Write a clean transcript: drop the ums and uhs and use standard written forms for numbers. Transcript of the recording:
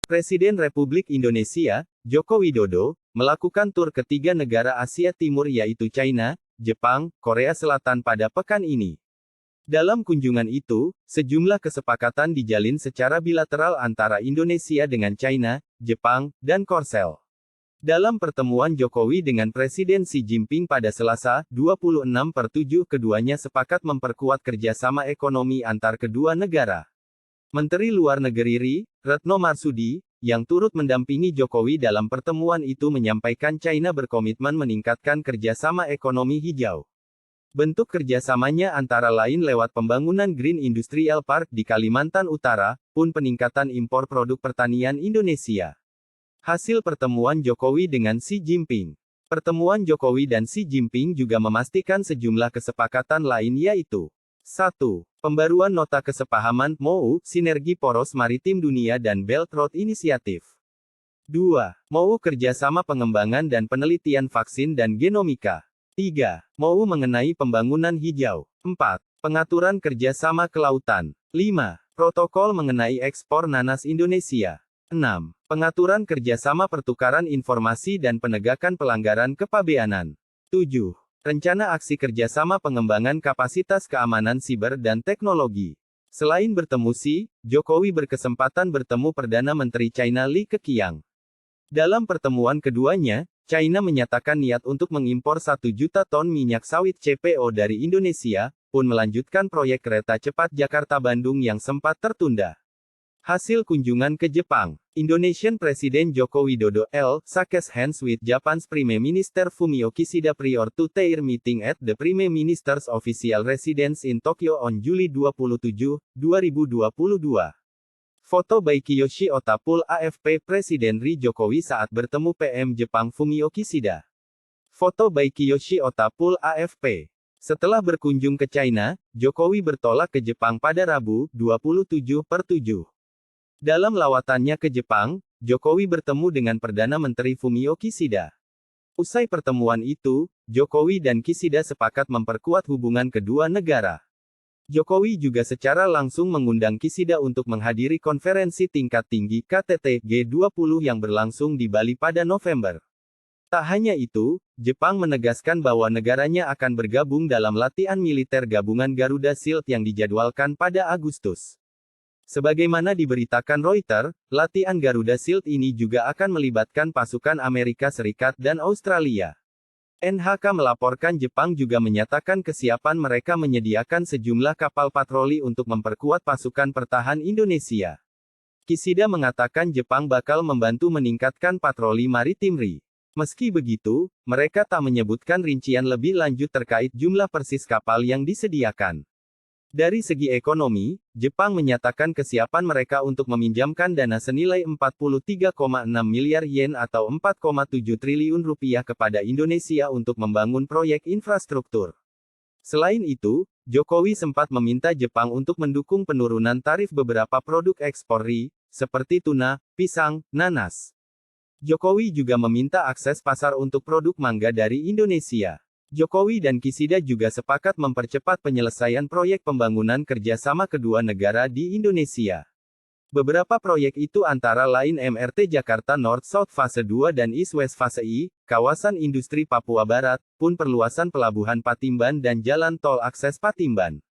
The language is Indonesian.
Presiden Republik Indonesia, Joko Widodo, melakukan tur ke 3 negara Asia Timur yaitu China, Jepang, Korea Selatan pada pekan ini. Dalam kunjungan itu, sejumlah kesepakatan dijalin secara bilateral antara Indonesia dengan China, Jepang, dan Korsel. Dalam pertemuan Jokowi dengan Presiden Xi Jinping pada Selasa, 26/7 keduanya sepakat memperkuat kerjasama ekonomi antar kedua negara. Menteri Luar Negeri Ri, Retno Marsudi, yang turut mendampingi Jokowi dalam pertemuan itu menyampaikan China berkomitmen meningkatkan kerjasama ekonomi hijau. Bentuk kerjasamanya antara lain lewat pembangunan Green Industrial Park di Kalimantan Utara, pun peningkatan impor produk pertanian Indonesia. Hasil pertemuan Jokowi dengan Xi Jinping. Pertemuan Jokowi dan Xi Jinping juga memastikan sejumlah kesepakatan lain yaitu 1. Pembaruan Nota Kesepahaman MOU, Sinergi Poros Maritim Dunia dan Belt Road Initiative. 2. MOU Kerjasama Pengembangan dan Penelitian Vaksin dan Genomika. 3. MOU mengenai pembangunan hijau. 4. Pengaturan kerjasama kelautan. 5. Protokol mengenai ekspor nanas Indonesia. 6. Pengaturan kerjasama pertukaran informasi dan penegakan pelanggaran kepabeanan. 7. Rencana aksi kerjasama pengembangan kapasitas keamanan siber dan teknologi. Selain bertemu Xi, Jokowi berkesempatan bertemu Perdana Menteri China Li Keqiang. Dalam pertemuan keduanya, China menyatakan niat untuk mengimpor 1 juta ton minyak sawit CPO dari Indonesia, pun melanjutkan proyek kereta cepat Jakarta-Bandung yang sempat tertunda. Hasil kunjungan ke Jepang. Indonesian President Joko Widodo shakes hands with Japan's Prime Minister Fumio Kishida prior to their meeting at the Prime Minister's official residence in Tokyo on Juli 27, 2022. Foto by Kiyoshi Otapul AFP Presiden Ri Jokowi saat bertemu PM Jepang Fumio Kishida. Foto by Kiyoshi Otapul AFP. Setelah berkunjung ke China, Jokowi bertolak ke Jepang pada Rabu, 27/7. Dalam lawatannya ke Jepang, Jokowi bertemu dengan Perdana Menteri Fumio Kishida. Usai pertemuan itu, Jokowi dan Kishida sepakat memperkuat hubungan kedua negara. Jokowi juga secara langsung mengundang Kishida untuk menghadiri konferensi tingkat tinggi KTT G20 yang berlangsung di Bali pada November. Tak hanya itu, Jepang menegaskan bahwa negaranya akan bergabung dalam latihan militer gabungan Garuda Shield yang dijadwalkan pada Agustus. Sebagaimana diberitakan Reuters, latihan Garuda Shield ini juga akan melibatkan pasukan Amerika Serikat dan Australia. NHK melaporkan Jepang juga menyatakan kesiapan mereka menyediakan sejumlah kapal patroli untuk memperkuat pasukan pertahanan Indonesia. Kishida mengatakan Jepang bakal membantu meningkatkan patroli maritim Ri. Meski begitu, mereka tak menyebutkan rincian lebih lanjut terkait jumlah persis kapal yang disediakan. Dari segi ekonomi, Jepang menyatakan kesiapan mereka untuk meminjamkan dana senilai 43,6 miliar yen atau 4,7 triliun rupiah kepada Indonesia untuk membangun proyek infrastruktur. Selain itu, Jokowi sempat meminta Jepang untuk mendukung penurunan tarif beberapa produk ekspor Ri, seperti tuna, pisang, nanas. Jokowi juga meminta akses pasar untuk produk mangga dari Indonesia. Jokowi dan Kishida juga sepakat mempercepat penyelesaian proyek pembangunan kerjasama kedua negara di Indonesia. Beberapa proyek itu antara lain MRT Jakarta North-South Fase 2 dan East-West Fase I, kawasan industri Papua Barat, pun perluasan Pelabuhan Patimban dan Jalan Tol Akses Patimban.